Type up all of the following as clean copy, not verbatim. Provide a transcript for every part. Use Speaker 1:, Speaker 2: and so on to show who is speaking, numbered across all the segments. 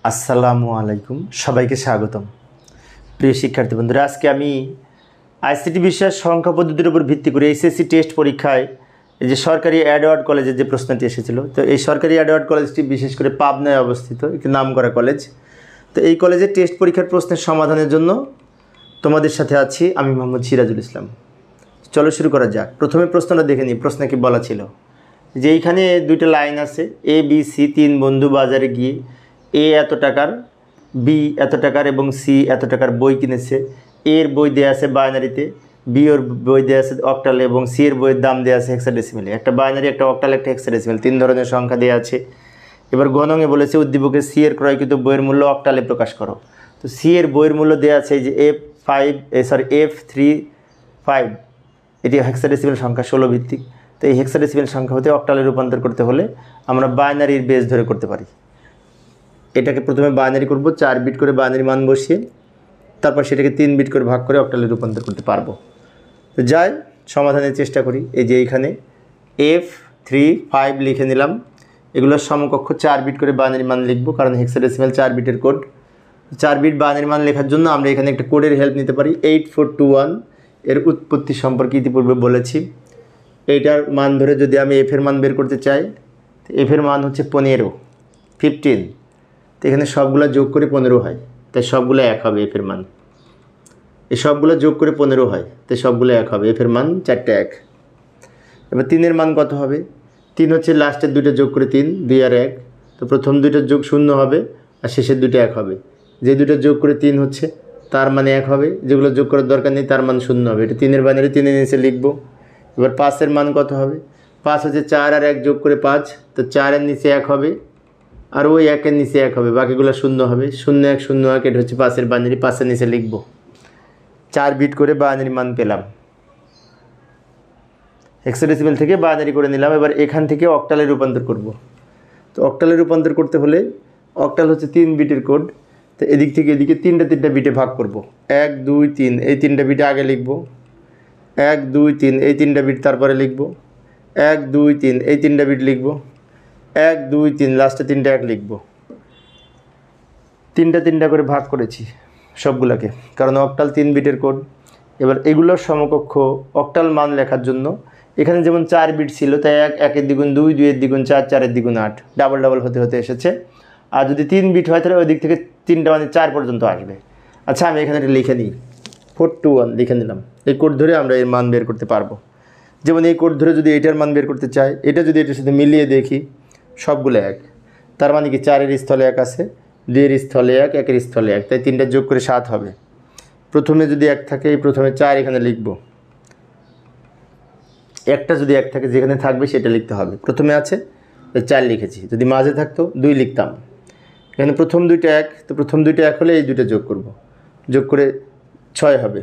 Speaker 1: আসসালামু আলাইকুম, সবাইকে স্বাগতম। প্রিয় শিক্ষার্থী বন্ধুরা, আজকে আমি আইসিটি বিষয়ের সংখ্যা পদ্ধতির উপর ভিত্তি করে এইচএসসি টেস্ট পরীক্ষায় এই যে সরকারি এডওয়ার্ড কলেজের যে প্রশ্নটি এসেছিল, তো এই সরকারি এডওয়ার্ড কলেজটি বিশেষ করে পাবনায় অবস্থিত একটি নামকরা কলেজ। তো এই কলেজের টেস্ট পরীক্ষার প্রশ্নের সমাধানের জন্য তোমাদের সাথে আছি আমি মোহাম্মদ সিরাজুল ইসলাম। চলো শুরু করা যাক। প্রথমে প্রশ্নটা দেখে নিই। প্রশ্নে কি বলা ছিল যে এইখানে দুইটা লাইন আছে, এ বি সি, তিন বন্ধু বাজারে গিয়ে এ এত টাকার, বি এত টাকার এবং সি এত টাকার বই কিনেছে। এর বই দেওয়া আছে বাইনারিতে, বি ওর বই দেওয়া আছে অক্টালে এবং সি এর বইয়ের দাম দেওয়া আছে হেক্সাডেসিমেলে। একটা বাইনারি, একটা অক্টাল, একটা হেক্সাডেসিমেল, তিন ধরনের সংখ্যা দেওয়া আছে। এবার গণঙে বলেছে উদ্দীপকে সি এর ক্রয়কৃত বইয়ের মূল্য অক্টালে প্রকাশ করো। তো সি এর বইয়ের মূল্য দেওয়া আছে যে F35, এটি হেক্সাডেসিমেল সংখ্যা 16 ভিত্তিক। তো এই হেক্সাডেসিমেল সংখ্যা হতে অক্টালে রূপান্তর করতে হলে আমরা বাইনারির বেস ধরে করতে পারি। এটাকে প্রথমে বাইনারি করব, 4 বিট করে বাইনারি মান বসিয়ে, তারপর সেটাকে 3 বিট করে ভাগ করে অক্টালে রূপান্তর করতে পারবো। তো যাই সমাধানের চেষ্টা করি। এই যে এইখানে F35 লিখে নিলাম। এগুলোর সমকক্ষ 4 বিট করে বাইনারি মান লিখব, কারণ হেক্সাডেসিমেল 4 বিটের কোড। 4 বিট বাইনারি মান লেখার জন্য আমরা এখানে একটা কোডের হেল্প নিতে পারি। 8421 এর উৎপত্তি সম্পর্কে ইতিপূর্বে বলেছি। এইটার মান ধরে যদি আমি এফের মান বের করতে চাই, তো এফের মান হচ্ছে 15। তো এখানে সবগুলো যোগ করে 15 হয়, তাই সবগুলো 1 হবে। এফের মান এই সবগুলো যোগ করে 15 হয়, তাই সবগুলো 1 হবে। এফের মান 4টা 1। এবার 3-এর মান কত হবে? 3 হচ্ছে লাস্টের দুইটা যোগ করে 3, 2 আর 1। তো প্রথম দুইটা যোগ 0 হবে আর শেষের দুইটা 1 হবে। যে দুইটা যোগ করে 3 হচ্ছে তার মানে 1 হবে, যেগুলো যোগ করার দরকার নেই তার মান 0 হবে। এটা 3-এর বাইনারি 3-এর নিচে লিখব। এবার 5-এর মান কত হবে? 5 হচ্ছে 4 আর 1 যোগ করে 5, তো 4-এর নিচে 1 হবে আর ওই 1-এর নিচে 1 হবে, বাকিগুলো 0 হবে। 0 1 0 1, এটা হচ্ছে 5-এর বাইনারি। 5-এর নিচে লিখব। 4 বিট করে বাইনারি মান পেলাম। হেক্সাডেসিমেল থেকে বাইনারি করে নিলাম। এবার এখান থেকে অক্টালে রূপান্তর করব। তো অক্টালে রূপান্তর করতে হলে অক্টাল হচ্ছে 3 বিটের কোড। তো এদিক থেকে এদিকে 3টা বিটে ভাগ করব। 1 2 3 এই 3টা বিটে আগে লিখব। 1 2 3 এই 3টা বিট তারপরে লিখব। 1 2 3 এই 3টা বিট লিখব। 1 2 3 লাস্টে 3টা 1 লিখব। 3টা করে ভাগ করেছি সবগুলোকে, কারণ অক্টাল 3 বিটের কোড। এবার এগুলোর সমকক্ষ অক্টাল মান লেখার জন্য এখানে যেমন 4 বিট ছিল, তাই 1 1-এর দ্বিগুণ 2, 2-এর দ্বিগুণ 4, 4-এর দ্বিগুণ 8, ডাবল ডাবল হতে হতে এসেছে। আর যদি 3 বিট হয় তাহলে ওই দিক থেকে 3টা মানে 4 পর্যন্ত আসবে। আচ্ছা, আমি এখানে একটা লিখে নিই। 421 লিখে নিলাম। এই কোড ধরে আমরা এর মান বের করতে পারবো। যেমন এই কোড ধরে যদি এটার মান বের করতে চাই, এটা যদি এটার সাথে মিলিয়ে দেখি সবগুলো 1, তার মানে কি 4-এর স্থলে 1 আছে, 2-এর স্থলে 1, 1-এর স্থলে 1, তাই 3টা যোগ করে 7 হবে। প্রথমে যদি 1 থাকে প্রথমে 4 এখানে লিখব। একটা যদি 1 থাকে যেখানে থাকবে সেটা লিখতে হবে। প্রথমে আছে 4 লিখেছি, যদি মাঝে থাকতো 2 লিখতাম। এখানে প্রথম দুইটা 1, তো প্রথম দুইটা 1 হলে এই দুইটা যোগ করব, যোগ করে 6 হবে।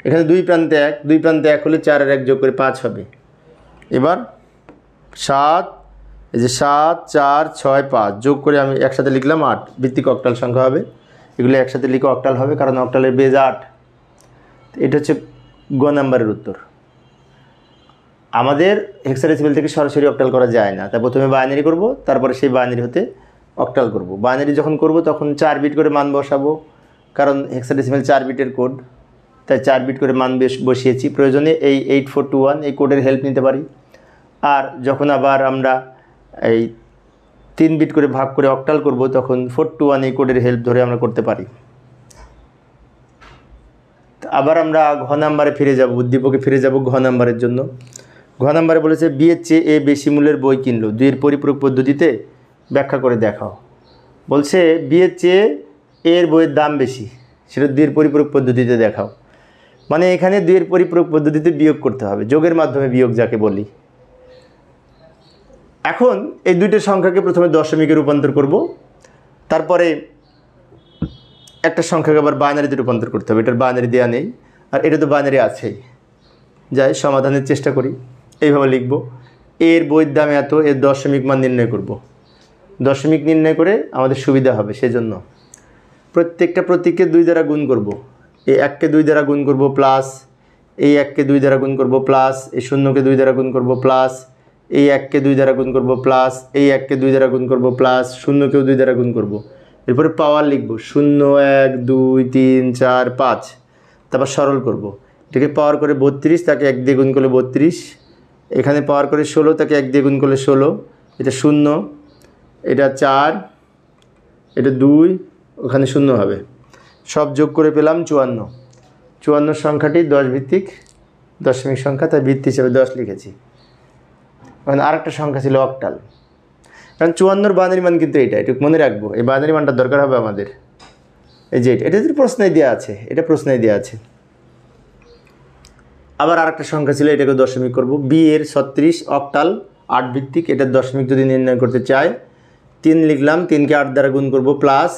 Speaker 1: এখানে 2 প্রান্তে 1, 2 প্রান্তে 1 হলে 4 আর 1 যোগ করে 5 হবে। এবার 7, এই যে 7 4 6 5 যোগ করে আমি একসাথে লিখলাম 8, ভিত্তিক অক্টাল সংখ্যা হবে। এগুলো একসাথে লিখে অক্টাল হবে, কারণ অক্টালের বেজ 8। এটা হচ্ছে গ নাম্বারের উত্তর। আমাদের হেক্সাডেসিমেল থেকে সরাসরি অক্টাল করা যায় না, তাই প্রথমে বাইনারি করব, তারপরে সেই বাইনারি হতে অক্টাল করব। বাইনারি যখন করব তখন 4 বিট করে মান বসাবো, কারণ হেক্সাডেসিমেল 4 বিটের কোড, তাই 4 বিট করে মান বসিয়েছি। প্রয়োজনে এই 8421 এই কোডের হেল্প নিতে পারি। আর যখন আবার আমরা এই 3 বিট করে ভাগ করে অক্টাল করব, তখন 421 এই কোডের হেল্প ধরে আমরা করতে পারি। আবার আমরা ঘ নাম্বারে ফিরে যাব, উদ্দীপকে ফিরে যাব ঘ নাম্বারের জন্য। ঘ নাম্বারে বলেছে বি এর চেয়ে এ বেশি মূল্যের বই কিনলো, 2 এর পরিপূরক পদ্ধতিতে ব্যাখ্যা করে দেখাও। বলছে বি এর চেয়ে এর বইয়ের দাম বেশি, সেটা 2 এর পরিপূরক পদ্ধতিতে দেখাও। মানে এখানে 2 এর পরিপূরক পদ্ধতিতে বিয়োগ করতে হবে, যোগের মাধ্যমে বিয়োগ যাকে বলি। এখন এই দুইটা সংখ্যাকে প্রথমে দশমিকে রূপান্তর করব, তারপরে একটা সংখ্যাকে আবার বাইনারিতে রূপান্তর করতে হবে। এটার বাইনারি দেওয়া নেই আর এটা তো বাইনারি আছেই। যাই সমাধানের চেষ্টা করি। এইভাবে লিখব, এর বইয়ের দাম এত, এর দশমিক মান নির্ণয় করব। দশমিক নির্ণয় করে আমাদের সুবিধা হবে, সেজন্য প্রত্যেকটা প্রতীককে 2 দ্বারা গুণ করব। এই 1কে 2 দ্বারা গুণ করব প্লাস, এই 1কে 2 দ্বারা গুণ করব প্লাস, এই 0কে 2 দ্বারা গুণ করব প্লাস, এই 1কে 2 দ্বারা গুণ করব প্লাস, এই 1কে 2 দ্বারা গুণ করব প্লাস, 0কেও 2 দ্বারা গুণ করব। এরপরে পাওয়ার লিখব 0 1 2 3 4 5, তারপর সরল করব। এটাকে পাওয়ার করে 32, তাকে 1 দিয়ে গুণ করলে 32, এখানে পাওয়ার করে 16, তাকে 1 দিয়ে গুণ করলে 16, এটা 0, এটা 4, এটা 2, ওখানে 0 হবে। সব যোগ করে পেলাম 54। 54 সংখ্যাটি 10 ভিত্তিক দশমিক সংখ্যা, তাই ভিত্তি হিসেবে 10 লিখেছি। এখন আরেকটা সংখ্যা ছিল অক্টাল। কারণ 54 বাইনারি মান কিন্তু এটা, একটু মনে রাখবো, এই বাইনারি মানটা দরকার হবে আমাদের। এই যে এটা যদি প্রশ্নে দেওয়া আছে, এটা প্রশ্নে দেওয়া আছে। আবার আরেকটা সংখ্যা ছিল, এটাকে দশমিক করব। বি এর 36 অক্টাল 8 ভিত্তিক, এটার দশমিক যদি নির্ণয় করতে চাই, 3 লিখলাম, 3কে 8 দ্বারা গুণ করব, প্লাস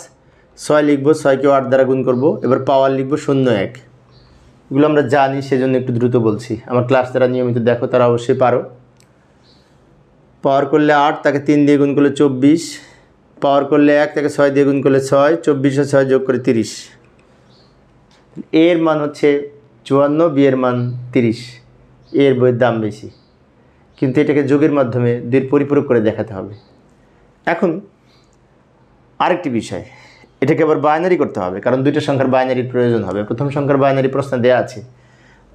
Speaker 1: 6 লিখব, 6কেও 8 দ্বারা গুণ করব। এবার পাওয়ার লিখব 0 1। এগুলো আমরা জানি, সেজন্য একটু দ্রুত বলছি। আমার ক্লাস যারা নিয়মিত দেখো তারা অবশ্যই পারো। পাওয়ার করলে 8, তাকে 3 দিয়ে গুণ করলে 24, পাওয়ার করলে 1, তাকে 6 দিয়ে গুণ করলে 6, 24 আর 6 যোগ করে 30। এর মান হচ্ছে 54, বি এর মান 30। এর বইয়ের দাম বেশি, কিন্তু এটাকে যোগের মাধ্যমে 2 পরিপূরক করে দেখাতে হবে। এখন আরেকটি বিষয়, এটাকে আবার বাইনারি করতে হবে, কারণ 2টা সংখ্যার বাইনারির প্রয়োজন হবে। প্রথম সংখ্যার বাইনারি প্রশ্ন দেওয়া আছে,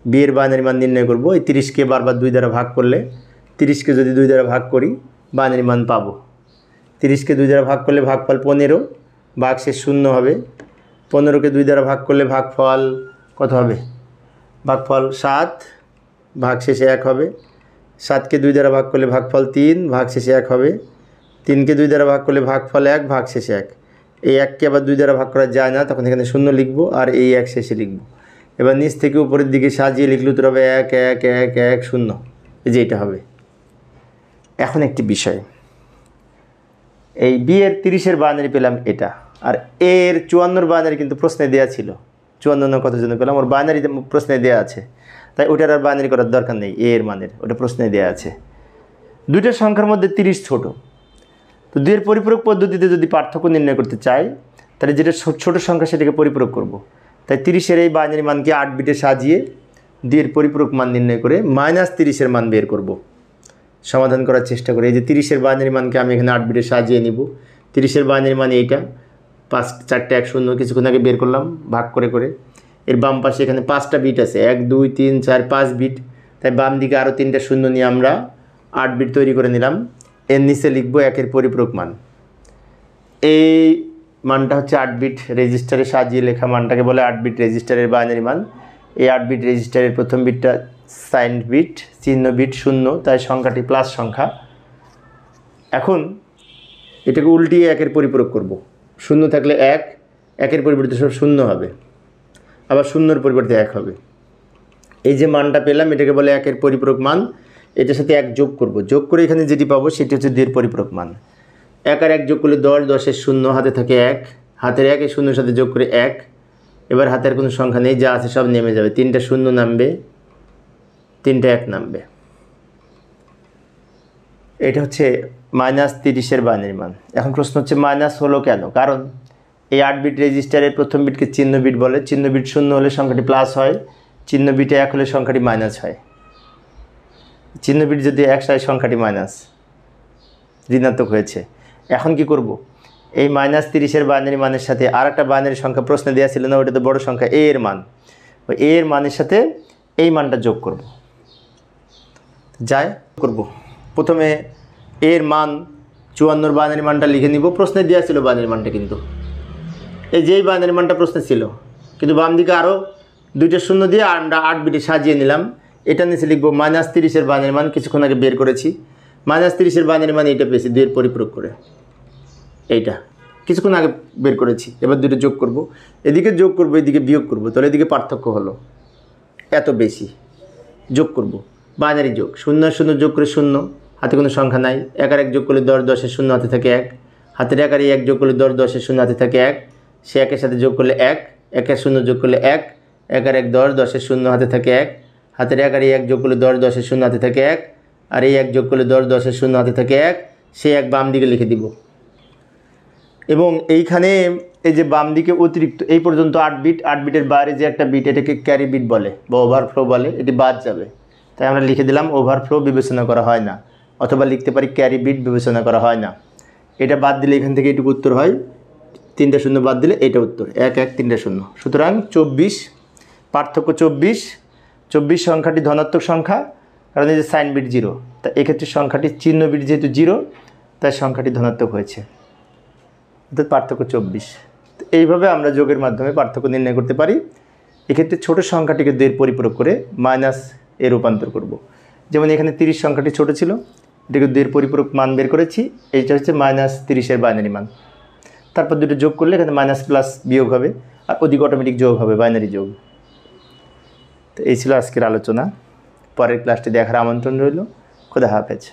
Speaker 1: বি এর বাইনারি মান নির্ণয় করব। এই 30কে বারবার 2 দ্বারা ভাগ করলে, 30কে যদি 2 দ্বারা ভাগ করি বাইনারি মান পাবো। 30কে 2 দ্বারা ভাগ করলে ভাগফল 15, ভাগশেষ 0 হবে। 15কে 2 দ্বারা ভাগ করলে ভাগফল কত হবে? ভাগফল 7, ভাগশেষে 1 হবে। 7কে 2 দ্বারা ভাগ করলে ভাগফল 3, ভাগশেষে 1 হবে। 3কে 2 দ্বারা ভাগ করলে ভাগফল 1, ভাগশেষে 1। এই 1কে আবার 2 দ্বারা ভাগ করা যায় না, তখন এখানে 0 লিখব, আর এই 1 শেষে লিখব। এবার নিচ থেকে উপরের দিকে সাজিয়ে লিখলে উত্তর হবে 1 1 1 1 0। এই যে এটা হবে। এখন একটি বিষয়, এই বি এর 30-এর বাইনারি পেলাম এটা, আর এর 54 বাইনারি কিন্তু প্রশ্নে দেওয়া ছিল। 54 কত জন্য পেলাম? ওর বাইনারিতে প্রশ্নে দেওয়া আছে, তাই ওটার আর বাইনারি করার দরকার নেই। এর মানের ওটা প্রশ্নে দেওয়া আছে। 2টা সংখ্যার মধ্যে 30 ছোট, তো 2 এর পরিপূরক পদ্ধতিতে যদি পার্থক্য নির্ণয় করতে চাই, তাহলে যেটা ছোট সংখ্যা সেটাকে পরিপূরক করব। তাই 30-এর এই বাইনারি মানকে 8 বিটে সাজিয়ে 2 এর পরিপূরক মান নির্ণয় করে -30-এর মান বের করব। সমাধান করার চেষ্টা করি। এই যে 30-এর বাইনারি মানকে আমি এখানে 8 বিটে সাজিয়ে নিব। 30-এর বাইনারি মান এইটা, 5 4টে 1 0, কিছুক্ষণ আগে বের করলাম ভাগ করে করে। এর বাম পাশে এখানে 5টা বিট আছে, 1 2 3 4 5 বিট, তাই বাম দিকে আরও 3টা 0 নিয়ে আমরা 8 বিট তৈরি করে নিলাম। এর নিচে লিখব 1-এর পরিপূরক মান। এই মানটা হচ্ছে 8 বিট রেজিস্টারে সাজিয়ে লেখা মানটাকে বলে 8 বিট রেজিস্টারের বাইনারি মান। এই 8 বিট রেজিস্টারের প্রথম বিটটা সাইন বিট, চিহ্ন বিট 0, তাই সংখ্যাটি প্লাস সংখ্যা। এখন এটাকে উল্টিয়ে 1-এর পরিপূরক করব। 0 থাকলে 1, 1-এর পরিবর্তে সব 0 হবে, আবার 0-এর পরিবর্তে 1 হবে। এই যে মানটা পেলাম এটাকে বলে 1-এর পরিপূরক মান। এটার সাথে 1 যোগ করব, যোগ করে এখানে যেটি পাবো সেটি হচ্ছে 2-এর পরিপূরক মান। 1 আর 1 যোগ করলে 10, 10-এর 0, হাতে থাকে 1, হাতের 1 এর 0-এর সাথে যোগ করে 1। এবার হাতের কোনো সংখ্যা নেই, যা আছে সব নেমে যাবে। 3টা 0 নামবে, 3টা 1 নামবে। এটা হচ্ছে -30-এর বাইনারি মান। এখন প্রশ্ন হচ্ছে মাইনাস হলো কেন? কারণ এই 8 বিট রেজিস্টারের প্রথম বিটকে চিহ্ন বিট বলে। চিহ্ন বিট 0 হলে সংখ্যাটি প্লাস হয়, চিহ্ন বিটে 1 হলে সংখ্যাটি মাইনাস হয়। চিহ্ন বিট যদি 1 হয় সংখ্যাটি মাইনাস, ঋণাত্মক হয়েছে। এখন কি করব? এই -30-এর বাইনারি মানের সাথে আর একটা বাইনারি সংখ্যা প্রশ্নে দেওয়া ছিল না, ওটা তো বড় সংখ্যা এ এর মান, ওই এ এর মানের সাথে এই মানটা যোগ করব। প্রথমে এর মান 54 বাইনারি মানটা লিখে নিব। প্রশ্নে দেওয়া ছিল বাইনারি মানটা, কিন্তু এই যেই বাইনারি মানটা প্রশ্নে ছিল, কিন্তু বাম দিকে আরও 2টা 0 দিয়ে আমরা 8 বিটে সাজিয়ে নিলাম। এটা নিচে লিখব -30-এর বাইনারি মান, কিছুক্ষণ আগে বের করেছি। -30-এর বাইনারি মান এইটা পেয়েছি 2-এর পরিপূরক করে, এইটা কিছুক্ষণ আগে বের করেছি। এবার 2টা যোগ করব, এদিকে যোগ করব, এদিকে বিয়োগ করব, তাহলে এদিকে পার্থক্য হলো এত বেশি। যোগ করব, বাইনারি যোগ, 0 আর 0 যোগ করে 0, হাতে কোনো সংখ্যা নাই। 1 আর 1 যোগ করলে 10, 10-এর 0 হাতে থাকে 1, হাতের 1 আর 1 যোগ করলে 10, 10-এর 0 হাতে থাকে 1, সে 1-এর সাথে যোগ করলে 1, 1 আর 0 যোগ করলে 1, 1 আর 1 10, 10-এর 0 হাতে থাকে 1, হাতের 1 আর 1 যোগ করলে 10, 10-এর 0 হাতে থাকে 1, আর এই 1 যোগ করলে 10, 10-এর 0 হাতে থাকে 1, সে 1 বাম দিকে লিখে দিব। এবং এইখানে এই যে বাম দিকে অতিরিক্ত এই পর্যন্ত 8 বিট, 8 বিটের বাইরে যে একটা বিট, এটাকে ক্যারি বিট বলে বা ওভারফ্লো বলে, এটি বাদ যাবে। তাই আমরা লিখে দিলাম ওভারফ্লো বিবেচনা করা হয় না, অথবা লিখতে পারি ক্যারি বিট বিবেচনা করা হয় না। এটা বাদ দিলে এখান থেকে এটুকু উত্তর হয় 3টে শূন্য বাদ দিলে এটা উত্তর 1 1 3টে শূন্য। সুতরাং 24 পার্থক্য 24 সংখ্যাটি ধনাত্মক সংখ্যা, কারণ এই যে সাইন বিট 0, তা এক্ষেত্রে সংখ্যাটি চিহ্ন বিট যেহেতু 0 তাই সংখ্যাটি ধনাত্মক হয়েছে, অর্থাৎ পার্থক্য 24। তো এইভাবে আমরা যোগের মাধ্যমে পার্থক্য নির্ণয় করতে পারি। এক্ষেত্রে ছোট সংখ্যাটিকে 2 এর পরিপূরক করে মাইনাস এ রূপান্তর করব। যেমন এখানে 30 সংখ্যাটি ছোট ছিল, এটাকে 2 এর পরিপূরক মান বের করেছি, এইটা হচ্ছে -30 এর বাইনারি মান। তারপর দুটো যোগ করলে এখানে মাইনাস প্লাস বিয়োগ হবে, আর ওদিকে অটোমেটিক যোগ হবে, বাইনারি যোগ। তো এই ছিল আজকের আলোচনা। পরের ক্লাসটি দেখার আমন্ত্রণ রইল। খোদা হাফেজ।